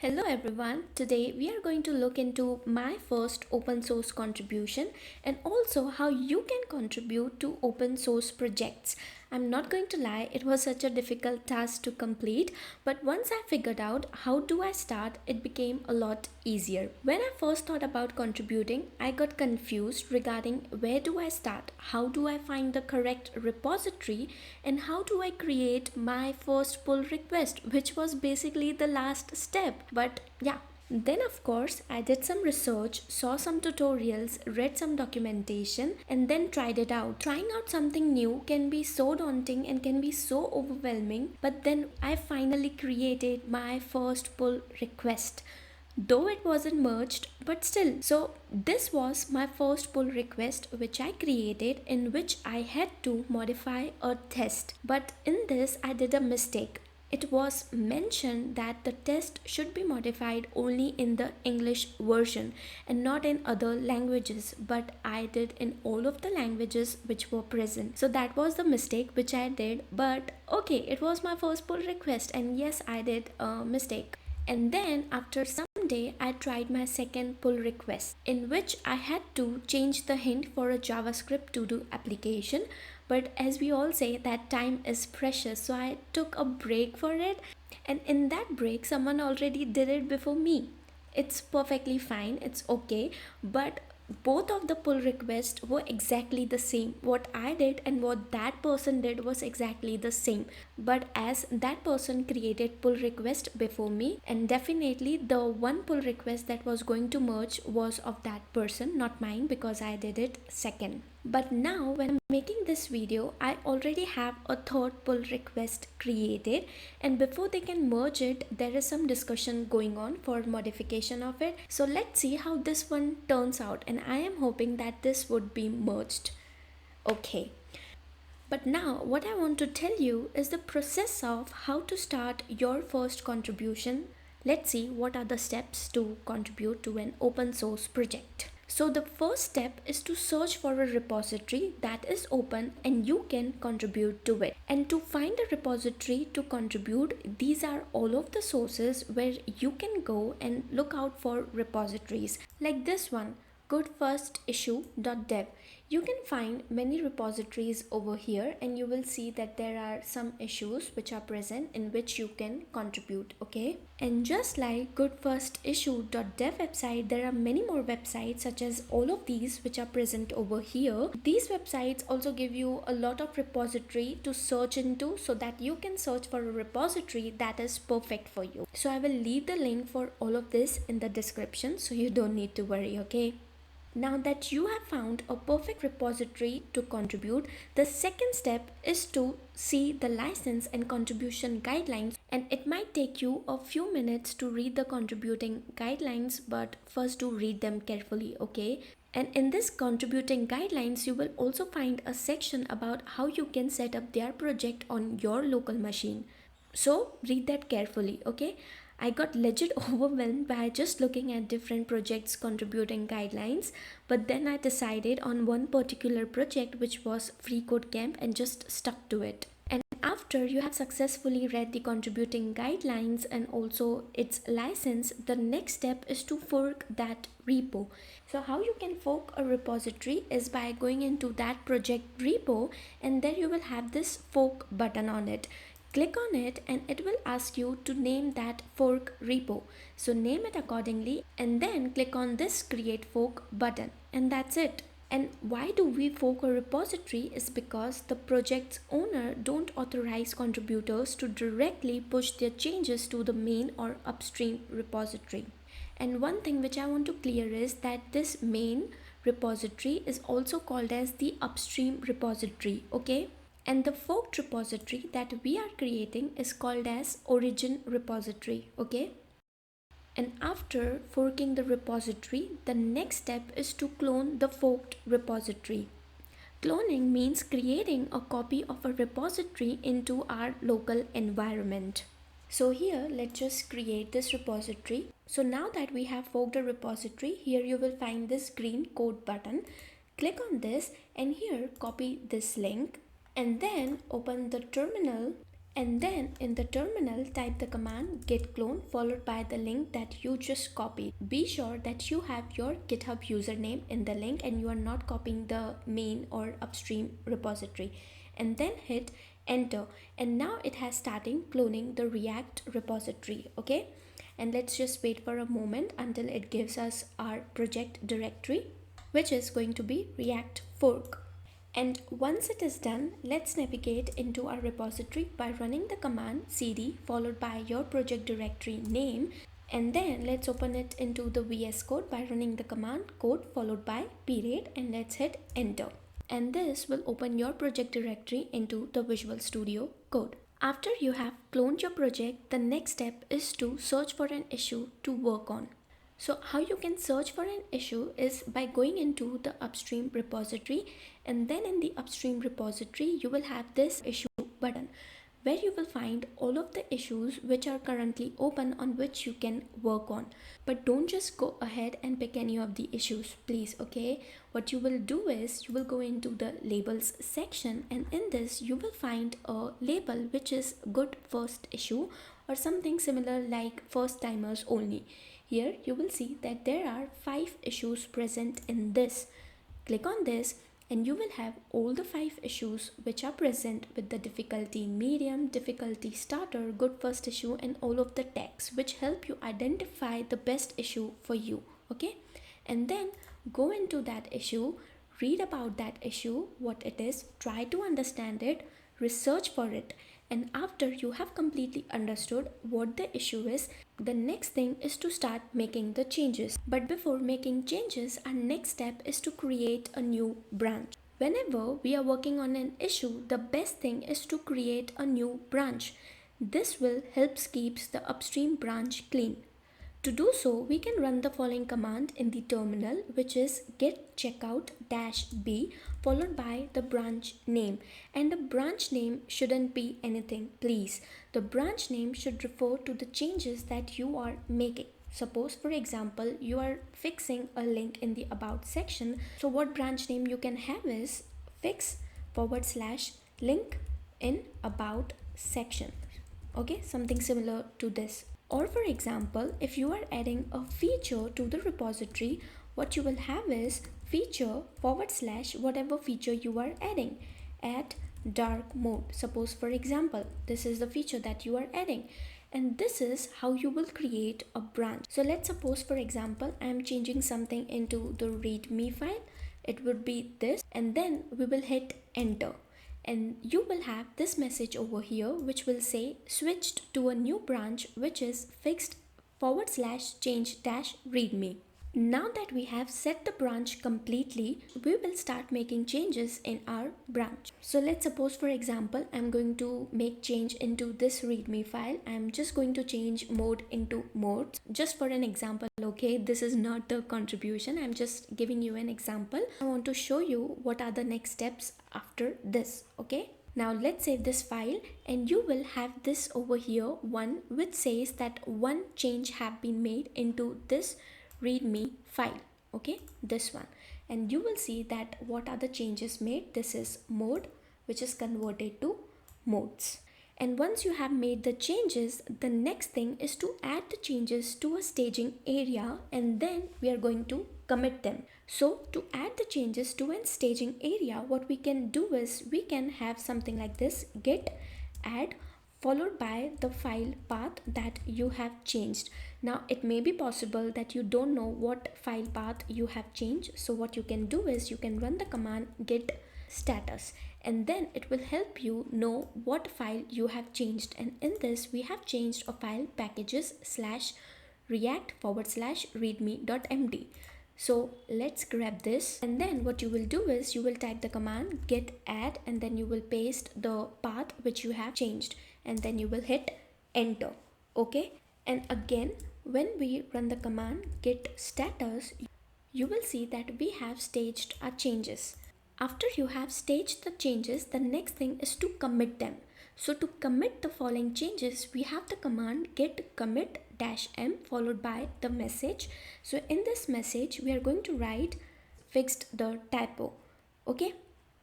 Hello everyone, today we are going to look into my first open source contribution and also how you can contribute to open source projects. I'm not going to lie, it was such a difficult task to complete, but once I figured out how do I start, it became a lot easier. When I first thought about contributing, I got confused regarding where do I start, how do I find the correct repository, and how do I create my first pull request, which was basically the last step. But yeah, then, of course, I did some research, saw some tutorials, read some documentation, and then tried it out. Trying out something new can be so daunting and can be so overwhelming, but then I finally created my first pull request. Though it wasn't merged, but still. So, this was my first pull request which I created, in which I had to modify a test. But in this, I did a mistake. It was mentioned that the test should be modified only in the English version and not in other languages, but I did in all of the languages which were present. So that was the mistake which I did, but okay, it was my first pull request, and yes, I did a mistake. And then after some day, I tried my second pull request, in which I had to change the hint for a JavaScript to do application. But as we all say, that time is precious, so I took a break for it. And in that break, someone already did it before me. It's perfectly fine, it's okay, but both of the pull requests were exactly the same. What I did and what that person did was exactly the same. But as that person created pull request before me, and definitely the one pull request that was going to merge was of that person, not mine, because I did it second. But now when I'm making this video, I already have a third pull request created, and before they can merge it, there is some discussion going on for modification of it. So let's see how this one turns out, and I am hoping that this would be merged. Okay. But now what I want to tell you is the process of how to start your first contribution. Let's see what are the steps to contribute to an open source project. So the first step is to search for a repository that is open and you can contribute to it. And to find a repository to contribute, these are all of the sources where you can go and look out for repositories like this one, goodfirstissue.dev. You can find many repositories over here, and you will see that there are some issues which are present in which you can contribute. Okay, and just like goodfirstissue.dev website, there are many more websites such as all of these which are present over here. These websites also give you a lot of repository to search into, so that you can search for a repository that is perfect for you. So I will leave the link for all of this in the description, so you don't need to worry. Okay, now that you have found a perfect repository to contribute, the second step is to see the license and contribution guidelines, and it might take you a few minutes to read the contributing guidelines, but first do read them carefully, okay? And in this contributing guidelines, you will also find a section about how you can set up their project on your local machine. So read that carefully, okay? I got legit overwhelmed by just looking at different projects contributing guidelines, but then I decided on one particular project which was Free Code Camp and just stuck to it. And after you have successfully read the contributing guidelines and also its license, the next step is to fork that repo. So how you can fork a repository is by going into that project repo, and there you will have this fork button on it. Click on it and it will ask you to name that fork repo. So name it accordingly and then click on this create fork button, and that's it. And why do we fork a repository is because the project's owner don't authorize contributors to directly push their changes to the main or upstream repository. And one thing which I want to clear is that this main repository is also called as the upstream repository, okay? And the forked repository that we are creating is called as origin repository, okay? And after forking the repository, the next step is to clone the forked repository. Cloning means creating a copy of a repository into our local environment. So here, let's just create this repository. So now that we have forked a repository, here you will find this green code button. Click on this and here copy this link, and then open the terminal And then in the terminal, type the command git clone followed by the link that you just copied. Be sure that you have your GitHub username in the link and you are not copying the main or upstream repository. And then hit enter. And now it has started cloning the React repository. Okay. And let's just wait for a moment until it gives us our project directory, which is going to be React fork. And once it is done, let's navigate into our repository by running the command cd followed by your project directory name. And then let's open it into the VS Code by running the command code followed by period, and let's hit enter. And this will open your project directory into the Visual Studio Code. After you have cloned your project, the next step is to search for an issue to work on. So how you can search for an issue is by going into the upstream repository, and then in the upstream repository you will have this issue button where you will find all of the issues which are currently open on which you can work on. But don't just go ahead and pick any of the issues, please. Okay, what you will do is you will go into the labels section, and in this you will find a label which is good first issue or something similar like first timers only. Here you will see that there are 5 issues present in this. Click on this and you will have all the 5 issues which are present with the difficulty medium, difficulty starter, good first issue, and all of the tags which help you identify the best issue for you. Okay, and then go into that issue, read about that issue, what it is, try to understand it, research for it, and after you have completely understood what the issue is, the next thing is to start making the changes. But before making changes, our next step is to create a new branch. Whenever we are working on an issue, the best thing is to create a new branch. This will help keeps the upstream branch clean. To do so, we can run the following command in the terminal, which is git checkout -b followed by the branch name. And the branch name shouldn't be anything, please. The branch name should refer to the changes that you are making. Suppose, for example, you are fixing a link in the about section. So what branch name you can have is fix/link in about section. Okay, something similar to this. Or for example, if you are adding a feature to the repository, what you will have is feature / whatever feature you are adding. Add dark mode. Suppose, for example, this is the feature that you are adding. And this is how you will create a branch. So let's suppose, for example, I am changing something into the readme file. It would be this, and then we will hit enter. And you will have this message over here which will say switched to a new branch, which is fixed /change-readme. Now that we have set the branch completely, we will start making changes in our branch. So let's suppose, for example, I'm going to make change into this readme file. I'm just going to change mode into modes just for an example. Okay, this is not the contribution. I'm just giving you an example. I want to show you what are the next steps after this. Okay. Now let's save this file, and you will have this over here one which says that one change have been made into this readme file. Okay, this one, and you will see that what are the changes made. This is mode, which is converted to modes. And once you have made the changes, the next thing is to add the changes to a staging area, and then we are going to commit them. So to add the changes to a staging area, what we can do is we can have something like this: git add followed by the file path that you have changed. Now it may be possible that you don't know what file path you have changed. So what you can do is you can run the command git status, and then it will help you know what file you have changed. And in this we have changed a file packages/react/readme.md. So let's grab this, and then what you will do is you will type the command git add, and then you will paste the path which you have changed, and then you will hit enter. Okay, and again when we run the command git status, you will see that we have staged our changes. After you have staged the changes, the next thing is to commit them. So to commit the following changes, we have the command git commit -m followed by the message. So in this message, we are going to write fixed the typo. Okay.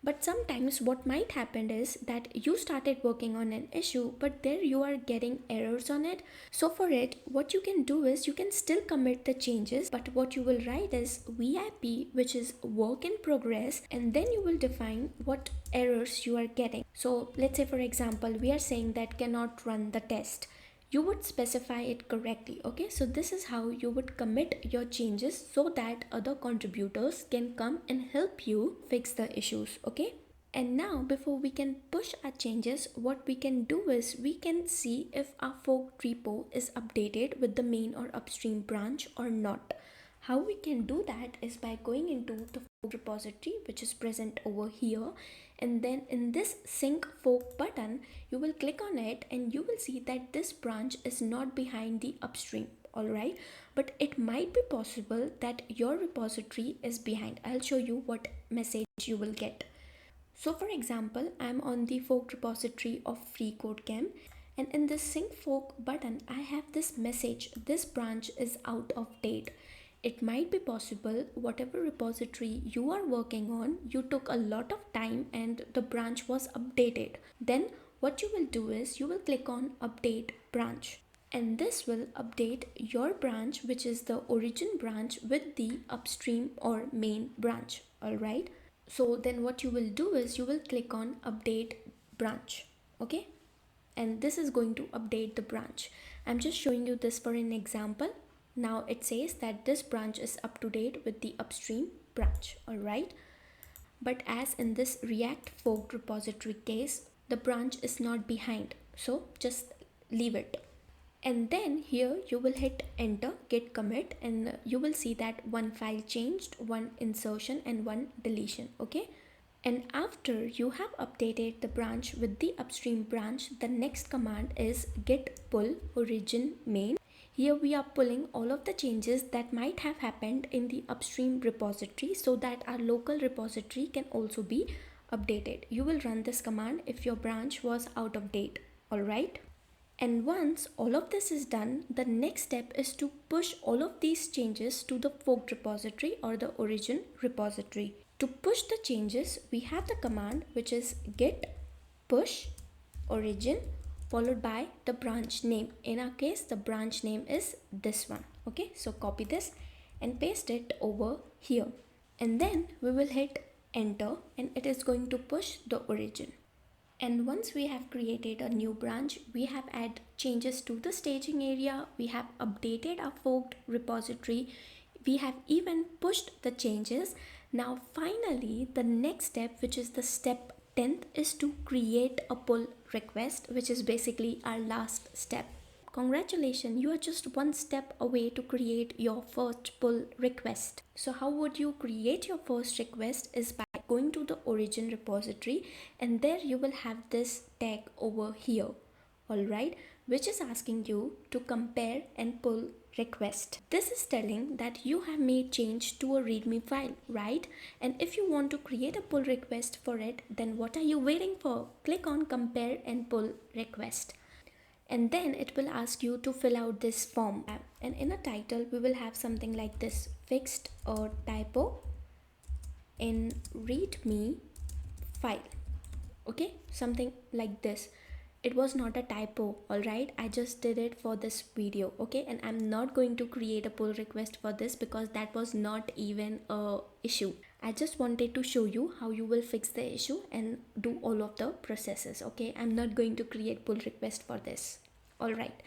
But sometimes what might happen is that you started working on an issue, but there you are getting errors on it. So for it, what you can do is you can still commit the changes, but what you will write is VIP, which is work in progress, and then you will define what errors you are getting. So let's say for example, we are saying that cannot run the test. You would specify it correctly. Okay, so this is how you would commit your changes so that other contributors can come and help you fix the issues. Okay, and now before we can push our changes, what we can do is we can see if our forked repo is updated with the main or upstream branch or not. How we can do that is by going into the fork repository, which is present over here, and then in this sync fork button you will click on it and you will see that this branch is not behind the upstream. Alright, but it might be possible that your repository is behind. I'll show you what message you will get. So for example, I'm on the fork repository of FreeCodeCamp, and in this sync fork button I have this message: this branch is out of date. It might be possible whatever repository you are working on, you took a lot of time and the branch was updated. Then what you will do is you will click on update branch, and this will update your branch, which is the origin branch, with the upstream or main branch. Alright, so then what you will do is you will click on update branch. Okay, and this is going to update the branch. I'm just showing you this for an example. Now it says that this branch is up to date with the upstream branch. Alright, but as in this React forked repository case, the branch is not behind, so just leave it. And then here you will hit enter, git commit, and you will see that one file changed, one insertion and one deletion. Okay, and after you have updated the branch with the upstream branch, the next command is git pull origin main. Here we are pulling all of the changes that might have happened in the upstream repository so that our local repository can also be updated. You will run this command if your branch was out of date. Alright, and once all of this is done, the next step is to push all of these changes to the forked repository or the origin repository. To push the changes, we have the command which is git push origin followed by the branch name. In our case, the branch name is this one. Okay, so copy this and paste it over here, and then we will hit enter and it is going to push the origin. And once we have created a new branch, we have added changes to the staging area, we have updated our forked repository, we have even pushed the changes. Now finally, the next step, which is the step 10th, is to create a pull request, which is basically our last step. Congratulations, you are just one step away to create your first pull request. So how would you create your first request is by going to the origin repository, and there you will have this tag over here. Alright, which is asking you to compare and pull request. This is telling that you have made change to a readme file, right? And if you want to create a pull request for it, then what are you waiting for? Click on compare and pull request. And then it will ask you to fill out this form, and in a title we will have something like this: fixed a typo in readme file. Okay, something like this. It was not a typo, alright, I just did it for this video. Okay, and I'm not going to create a pull request for this because that was not even a issue. I just wanted to show you how you will fix the issue and do all of the processes. Okay, I'm not going to create pull request for this. Alright,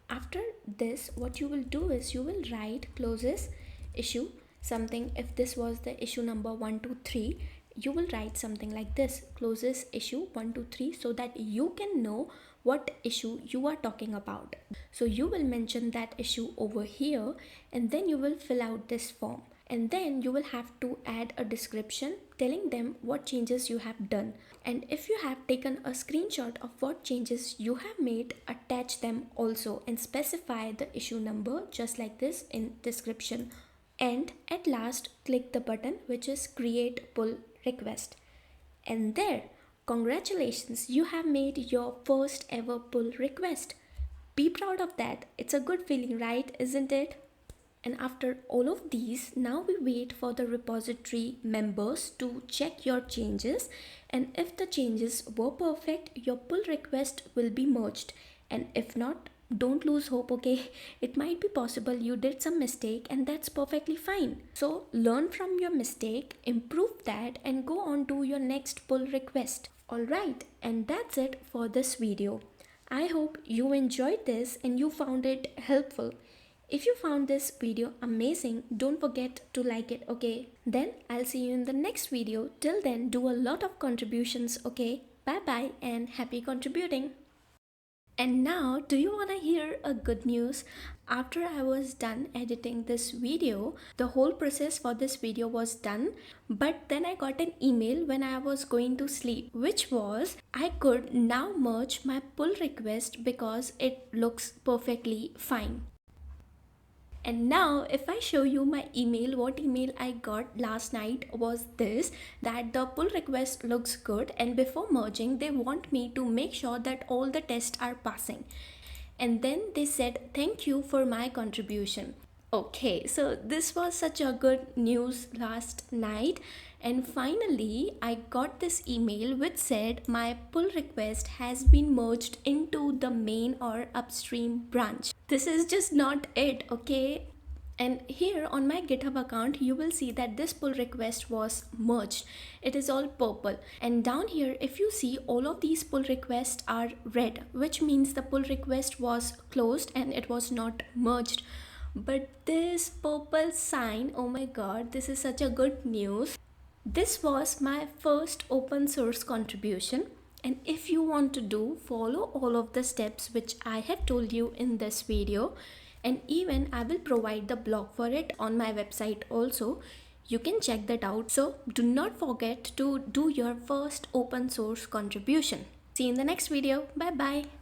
after this what you will do is you will write closes issue something. If this was the issue number 123, you will write something like this: closes issue 123, so that you can know what issue you are talking about. So you will mention that issue over here, and then you will fill out this form, and then you will have to add a description telling them what changes you have done. And if you have taken a screenshot of what changes you have made, attach them also and specify the issue number just like this in description. And at last, click the button which is create pull request. And there, congratulations, you have made your first ever pull request. Be proud of that. It's a good feeling, right? Isn't it? And after all of these, now we wait for the repository members to check your changes. And if the changes were perfect, your pull request will be merged. And if not, don't lose hope, okay? It might be possible you did some mistake, and that's perfectly fine. So learn from your mistake, improve that, and go on to your next pull request. Alright, and that's it for this video. I hope you enjoyed this and you found it helpful. If you found this video amazing, don't forget to like it, okay? Then I'll see you in the next video. Till then, do a lot of contributions, okay? Bye bye and happy contributing. And now, do you want to hear a good news? After I was done editing this video, the whole process for this video was done. But then I got an email when I was going to sleep, which was I could now merge my pull request because it looks perfectly fine. And now if I show you my email, what email I got last night was this, that the pull request looks good and before merging they want me to make sure that all the tests are passing. And then they said thank you for my contribution. Okay, so this was such a good news last night, and finally I got this email which said my pull request has been merged into the main or upstream branch. This is just not it, okay? And here on my GitHub account, you will see that this pull request was merged. It is all purple. And down here, if you see, all of these pull requests are red, which means the pull request was closed and it was not merged. But this purple sign, oh my god, this is such a good news. This was my first open source contribution. And if you want to follow all of the steps which I have told you in this video, and even I will provide the blog for it on my website also. You can check that out. So do not forget to do your first open source contribution. See you in the next video. Bye bye.